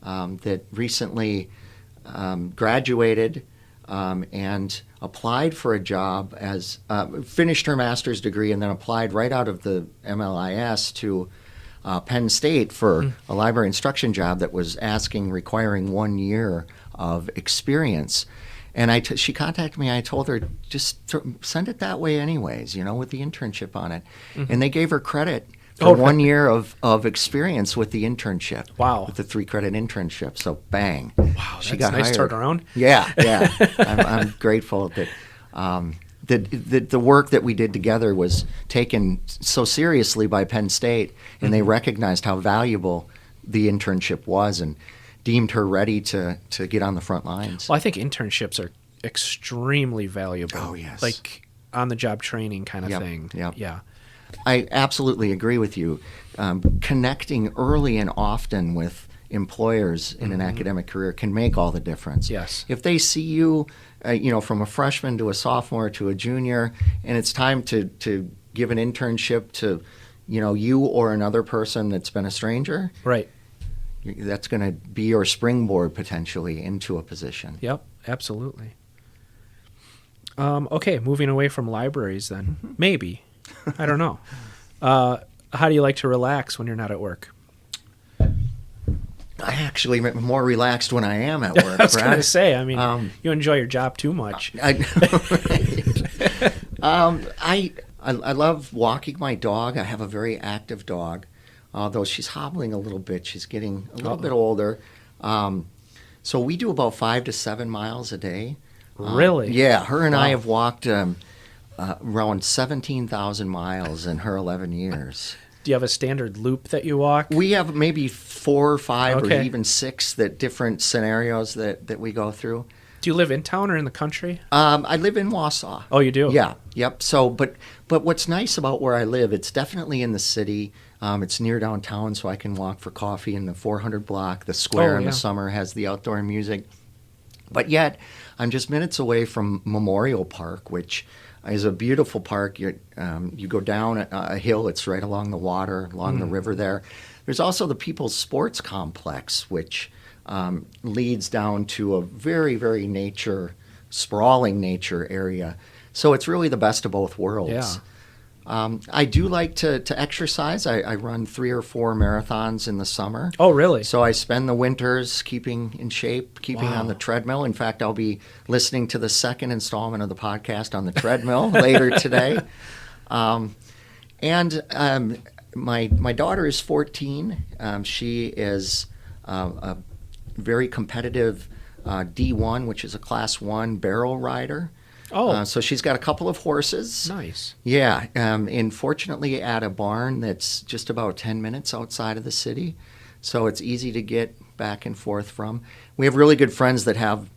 S2: that recently graduated and applied for a job as finished her master's degree and then applied right out of the MLIS to Penn State for a library instruction job that was requiring 1 year of experience. And she contacted me. I told her, just send it that way anyways, with the internship on it. And they gave her credit for 1 year of experience with the internship.
S1: Wow.
S2: With the 3-credit internship. So bang.
S1: Wow,
S2: she
S1: that's
S2: got
S1: a nice
S2: hired.
S1: turnaround.
S2: Yeah. I'm grateful that the work that we did together was taken so seriously by Penn State, and they recognized how valuable the internship was and deemed her ready to get on the front lines.
S1: Well, I think internships are extremely valuable.
S2: Oh, yes.
S1: Like on-the-job training kind of thing.
S2: Yep.
S1: Yeah.
S2: I absolutely agree with you. Connecting early and often with employers in an academic career can make all the difference.
S1: Yes.
S2: If they see you, from a freshman to a sophomore to a junior, and it's time to give an internship to, you or another person that's been a stranger,
S1: Right.
S2: that's going to be your springboard potentially into a position.
S1: Yep, absolutely. Okay, moving away from libraries then. Maybe. I don't know. How do you like to relax when you're not at work?
S2: I actually am more relaxed when I am at work.
S1: I was going to
S2: Brad.
S1: say, you enjoy your job too much.
S2: I love walking my dog. I have a very active dog, although she's hobbling a little bit. She's getting a little bit older. So we do about 5 to 7 miles a day.
S1: Really?
S2: Yeah, her and I
S1: Wow.
S2: have walked around 17,000 miles in her 11 years.
S1: Do you have a standard loop that you walk?
S2: We have maybe 4 or 5 or
S1: Okay.
S2: even 6 different scenarios that we go through.
S1: Do you live in town or in the country?
S2: I live in Wausau.
S1: Oh, you do?
S2: Yeah, yep. So, but what's nice about where I live, it's definitely in the city. It's near downtown, so I can walk for coffee in the 400 block. The square in
S1: yeah.
S2: the summer has the outdoor music. But yet, I'm just minutes away from Memorial Park, which is a beautiful park. You go down a hill, it's right along the water, along the river there. There's also the People's Sports Complex, which leads down to a very, very sprawling nature area. So it's really the best of both worlds.
S1: Yeah.
S2: I do like to exercise. I run 3 or 4 marathons in the summer.
S1: Oh, really?
S2: So I spend the winters keeping in shape, keeping
S1: Wow.
S2: on the treadmill. In fact, I'll be listening to the second installment of the podcast on the treadmill later today. My daughter is 14. She is a very competitive D1, which is a Class 1 barrel rider.
S1: Oh,
S2: So she's got a couple of horses.
S1: nice.
S2: Yeah, and fortunately at a barn that's just about 10 minutes outside of the city, so it's easy to get back and forth from. We have really good friends that have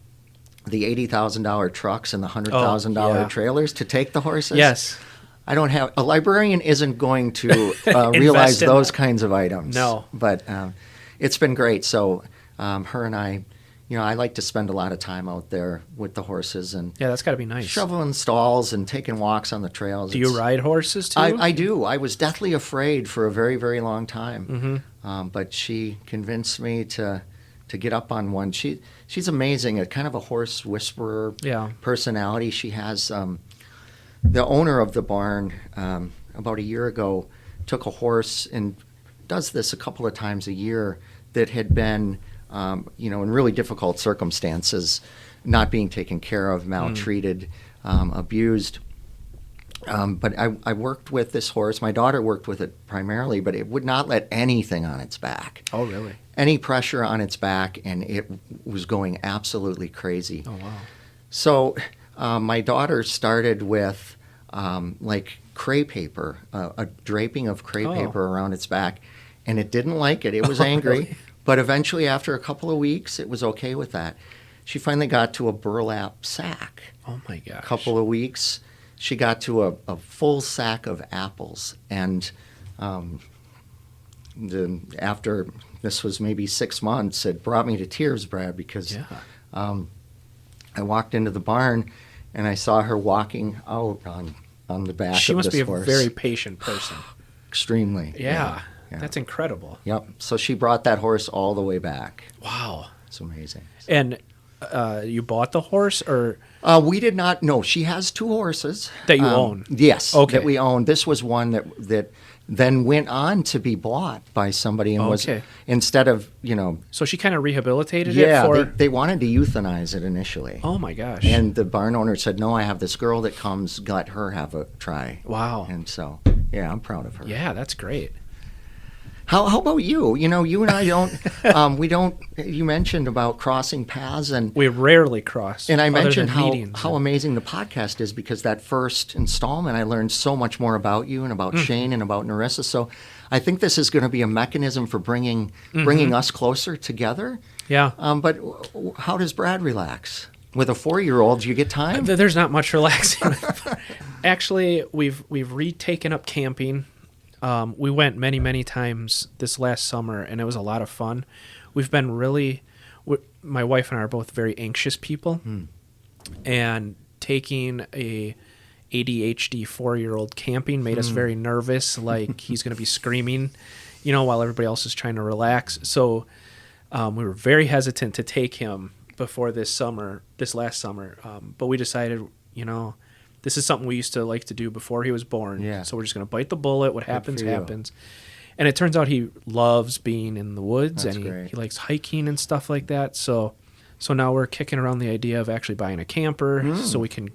S2: the $80,000 trucks and the $100,000
S1: yeah.
S2: trailers to take the horses.
S1: Yes.
S2: I don't have a librarian isn't going to realize
S1: in
S2: those
S1: that.
S2: kinds of items.
S1: No.
S2: But it's been great. So her and I, I like to spend a lot of time out there with the horses and
S1: Yeah, that's got to be nice.
S2: shoveling stalls and taking walks on the trails.
S1: Do you ride horses too?
S2: I do. I was deathly afraid for a very, very long time.
S1: Mm-hmm.
S2: But she convinced me to get up on one. She's amazing, a kind of a horse whisperer
S1: Yeah.
S2: personality. She has the owner of the barn about a year ago took a horse and does this a couple of times a year that had been in really difficult circumstances, not being taken care of, maltreated, abused. But I worked with this horse. My daughter worked with it primarily, but it would not let anything on its back.
S1: Oh, really?
S2: Any pressure on its back, and it was going absolutely crazy.
S1: Oh, wow.
S2: So my daughter started with like crepe paper, a draping of crepe paper around its back, and it didn't like it. It was angry.
S1: Really?
S2: But eventually, after a couple of weeks, it was okay with that. She finally got to a burlap sack.
S1: Oh, my gosh.
S2: A couple of weeks, she got to a full sack of apples. And after this was maybe 6 months, it brought me to tears, Brad, because
S1: Yeah.
S2: I walked into the barn and I saw her walking out on the back
S1: She
S2: of
S1: must
S2: this
S1: be a
S2: horse.
S1: very patient person.
S2: Extremely.
S1: Yeah.
S2: Yeah.
S1: That's incredible.
S2: Yep. So she brought that horse all the way back.
S1: Wow.
S2: It's amazing.
S1: And you bought the horse or
S2: We did not. No, she has 2 horses
S1: that you own?
S2: Yes,
S1: Okay.
S2: that we own. This was one that then went on to be bought by somebody and was
S1: Okay.
S2: instead of
S1: So she kind of rehabilitated
S2: yeah
S1: it for...
S2: they wanted to euthanize it initially.
S1: Oh, my gosh.
S2: And the barn owner said, "No, I have this girl that comes. Let her have a try."
S1: Wow.
S2: And so, yeah, I'm proud of her.
S1: Yeah, that's great.
S2: How about you? You and I don't. We don't. You mentioned about crossing paths, and
S1: We rarely cross.
S2: I
S1: other
S2: mentioned
S1: than
S2: how
S1: meetings.
S2: amazing the podcast is because that first installment, I learned so much more about you and about Shane and about Narissa. So, I think this is going to be a mechanism for bringing us closer together.
S1: Yeah.
S2: But how does Brad relax? With a 4-year-old, do you get time?
S1: There's not much relaxing. Actually, we've retaken up camping. We went many, many times this last summer, and it was a lot of fun. we've been really, my wife and I are both very anxious people, and taking a ADHD 4-year-old camping made us very nervous, like he's going to be screaming, while everybody else is trying to relax. So we were very hesitant to take him before this last summer. But we decided, this is something we used to like to do before he was born.
S2: Yeah.
S1: So we're just going to bite the bullet. What happens, happens. And it turns out he loves being in the woods.
S2: That's
S1: and
S2: great.
S1: He likes hiking and stuff like that. So now we're kicking around the idea of actually buying a camper so we can.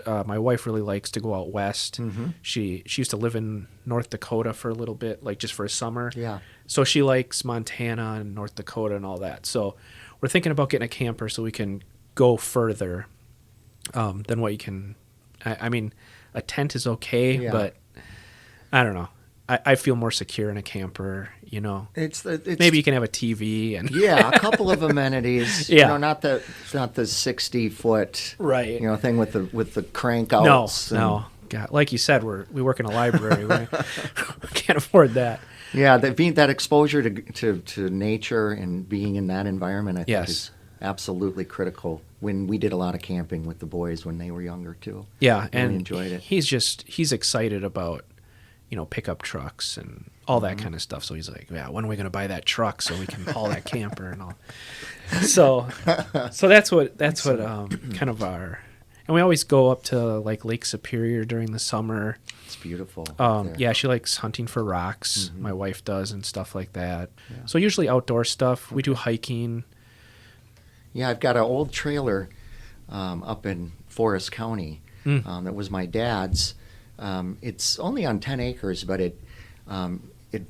S1: My wife really likes to go out west. She used to live in North Dakota for a little bit, like just for a summer.
S2: Yeah.
S1: So she likes Montana and North Dakota and all that. So we're thinking about getting a camper so we can go further than what you can. I mean, a tent is okay, but I don't know. I feel more secure in a camper,
S2: It's
S1: maybe you can have a TV and
S2: a couple of amenities. Not the 60-foot
S1: right.
S2: Thing with the crank outs.
S1: No. God, like you said, we work in a library. We can't afford that.
S2: Yeah, that exposure to nature and being in that environment, I think, is absolutely critical. When we did a lot of camping with the boys when they were younger too.
S1: Yeah,
S2: really
S1: and
S2: enjoyed it.
S1: He's excited about pickup trucks and all that kind of stuff. So he's like, yeah, when are we going to buy that truck so we can haul that camper and all? So that's what kind of our, and we always go up to like Lake Superior during the summer.
S2: It's beautiful.
S1: Yeah, she likes hunting for rocks. My wife does and stuff like that. Yeah. So usually outdoor stuff. We do hiking.
S2: Yeah, I've got an old trailer up in Forest County that was my dad's. It's only on 10 acres, but it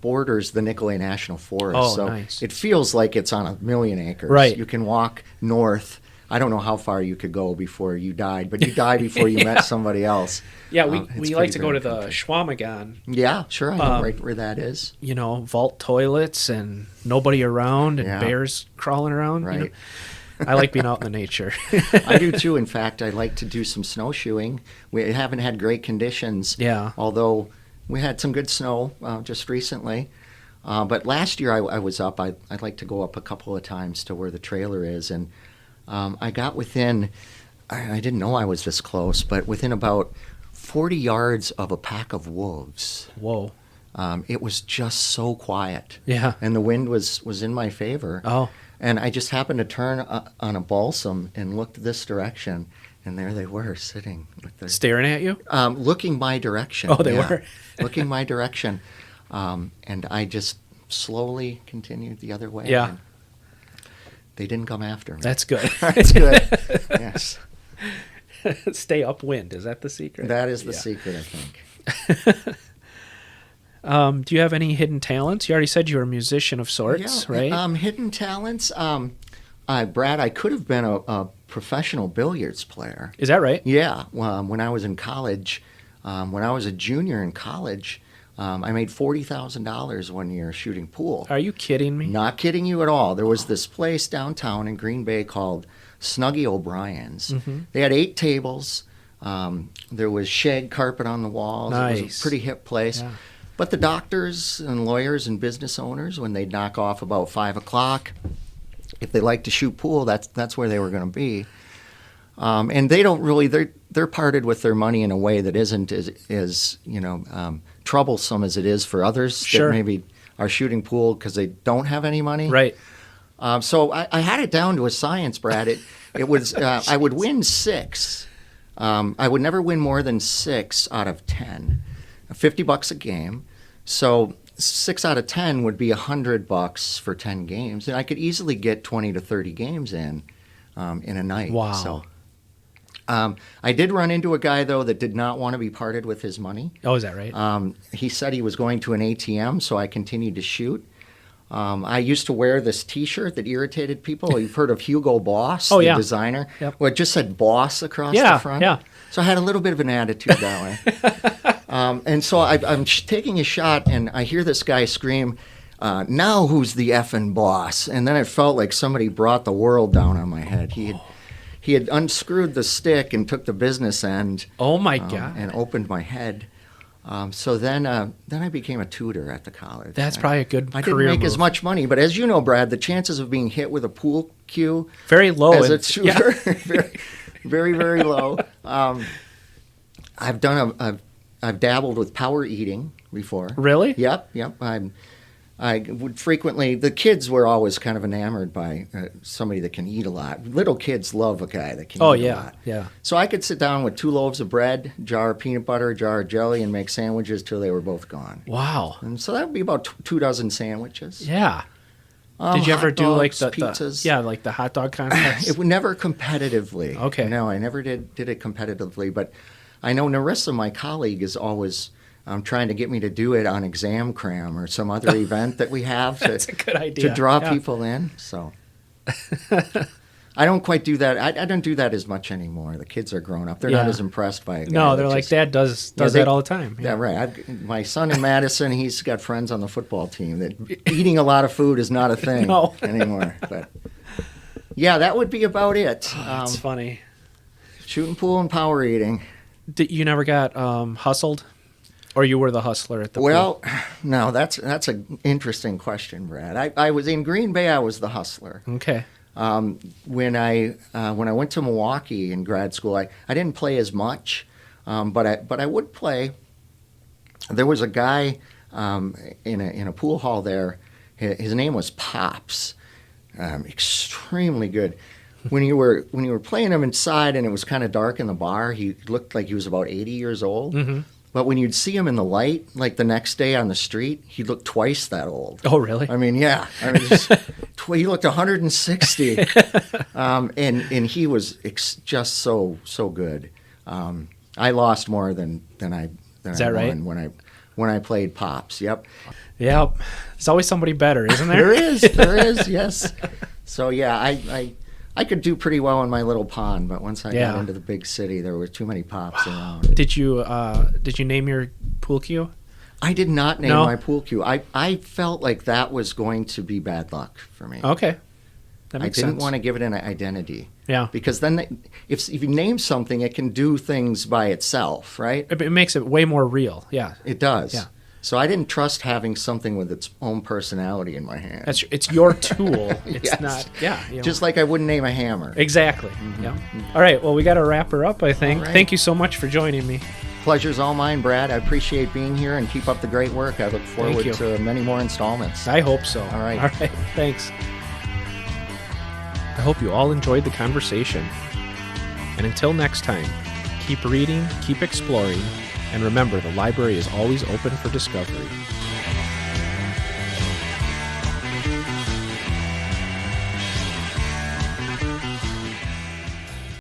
S2: borders the Nicolet National Forest.
S1: Oh,
S2: so
S1: nice.
S2: It feels like it's on 1,000,000 acres.
S1: Right.
S2: You can walk north. I don't know how far you could go before you died, but you died before you met somebody else.
S1: Yeah, we like to go to the Schwamagan.
S2: Yeah, sure. I know right where that is.
S1: Vault toilets and nobody around and bears crawling around.
S2: Right.
S1: I like being out in the nature.
S2: I do too. In fact, I like to do some snowshoeing. We haven't had great conditions.
S1: Yeah.
S2: Although we had some good snow just recently. But last year I was up. I'd like to go up a couple of times to where the trailer is. And I got within, I didn't know I was this close, but within about 40 yards of a pack of wolves.
S1: Whoa.
S2: It was just so quiet.
S1: Yeah.
S2: And the wind was in my favor.
S1: Oh.
S2: And I just happened to turn on a balsam and looked this direction, and there they were sitting with their
S1: staring at you,
S2: looking my direction.
S1: Oh, they were
S2: looking my direction, and I just slowly continued the other way.
S1: Yeah,
S2: they didn't come after me.
S1: That's good.
S2: That's good. Yes.
S1: Stay upwind. Is that the secret?
S2: That is the secret, I think.
S1: Do you have any hidden talents? You already said you were a musician of sorts, right?
S2: Hidden talents. Brad, I could have been a professional billiards player.
S1: Is that right?
S2: Yeah. When I was in college, when I was a junior in college, I made $40,000 one year shooting pool.
S1: Are you kidding me?
S2: Not kidding you at all. There was this place downtown in Green Bay called Snuggie O'Brien's. Mm-hmm. They had 8 tables. There was shag carpet on the walls.
S1: Nice.
S2: It was a pretty hip place.
S1: Yeah.
S2: But the doctors and lawyers and business owners, when they'd knock off about 5 o'clock, if they liked to shoot pool, that's where they were going to be. And they don't really, they're parted with their money in a way that isn't as troublesome as it is for others that maybe are shooting pool because they don't have any money.
S1: Right.
S2: So I had it down to a science, Brad. It was I would win 6. I would never win more than 6 out of 10. $50 a game. So 6 out of 10 would be $100 for 10 games, and I could easily get 20 to 30 games in a night.
S1: Wow.
S2: So I did run into a guy though that did not want to be parted with his money.
S1: Oh, is that right?
S2: He said he was going to an ATM, so I continued to shoot. I used to wear this T-shirt that irritated people. You've heard of Hugo Boss, the designer? Yep. Well, it just said Boss across the front. Yeah. So I had a little bit of an attitude that way. And so I'm taking a shot, and I hear this guy scream, now who's the effing boss? And then it felt like somebody brought the world down on my head. He had unscrewed the stick and took the business end.
S1: Oh, my God.
S2: And opened my head. So then I became a tutor at the college.
S1: That's probably a good
S2: I
S1: career
S2: didn't make
S1: move.
S2: as much money, but as you know, Brad, the chances of being hit with a pool cue
S1: Very low.
S2: as a
S1: and-
S2: tutor, very, very, very low. I've dabbled with power eating before.
S1: Really?
S2: Yep. I would frequently. The kids were always kind of enamored by somebody that can eat a lot. Little kids love a guy that can eat a lot.
S1: Yeah.
S2: So I could sit down with 2 loaves of bread, a jar of peanut butter, a jar of jelly, and make sandwiches till they were both gone.
S1: Wow.
S2: And so that would be about 2 dozen sandwiches.
S1: Yeah. Did you ever
S2: hot
S1: do like
S2: dogs,
S1: the
S2: pizzas?
S1: like the hot dog contest?
S2: It would never competitively.
S1: Okay.
S2: No, I never did it competitively. But I know Narissa, my colleague, is always trying to get me to do it on exam cram or some other event that we have
S1: That's a good idea.
S2: to draw
S1: Yeah.
S2: people in. So I don't quite do that. I don't do that as much anymore. The kids are grown up. They're not
S1: Yeah.
S2: as impressed by it.
S1: No, they're like, Dad does that all the time.
S2: Yeah, right. My son in Madison, he's got friends on the football team that eating a lot of food is not a thing
S1: No.
S2: anymore. But yeah, that would be about it.
S1: That's funny.
S2: Shooting pool and power eating.
S1: You never got hustled? Or you were the hustler at the pool?
S2: Well, no, that's an interesting question, Brad. I was in Green Bay. I was the hustler.
S1: Okay.
S2: When I went to Milwaukee in grad school, I didn't play as much, but I would play. There was a guy in a pool hall there. His name was Pops. Extremely good. When you were playing him inside and it was kind of dark in the bar, he looked like he was about 80 years old.
S1: Mm-hmm.
S2: But when you'd see him in the light, like the next day on the street, he looked twice that old.
S1: Oh, really?
S2: I mean, yeah. He looked 160, and he was just so good. I lost more than I
S1: that right?
S2: won when I played Pops. Yep.
S1: Yep. There's always somebody better, isn't there?
S2: There is, yes. So yeah, I could do pretty well in my little pond, but once I got into the big city, there were too many Pops around.
S1: Did you name your pool cue?
S2: I did not name
S1: No?
S2: my pool cue. I felt like that was going to be bad luck for me.
S1: Okay. That
S2: I
S1: makes
S2: didn't
S1: sense.
S2: want to give it an identity.
S1: Yeah.
S2: Because then if you name something, it can do things by itself, right?
S1: It makes it way more real. Yeah.
S2: It does.
S1: Yeah.
S2: So I didn't trust having something with its own personality in my hand.
S1: It's your tool. It's
S2: Yes.
S1: not. Yeah. You know.
S2: Just like I wouldn't name a hammer.
S1: Exactly. Yeah. All right. Well, we got to wrap her up, I think.
S2: All right.
S1: Thank you so much for joining me.
S2: Pleasure's all mine, Brad. I appreciate being here and keep up the great work. I look forward
S1: you.
S2: to many more installments.
S1: I hope so.
S2: All right.
S1: All right. Thanks. I hope you all enjoyed the conversation. And until next time, keep reading, keep exploring, and remember the library is always open for discovery.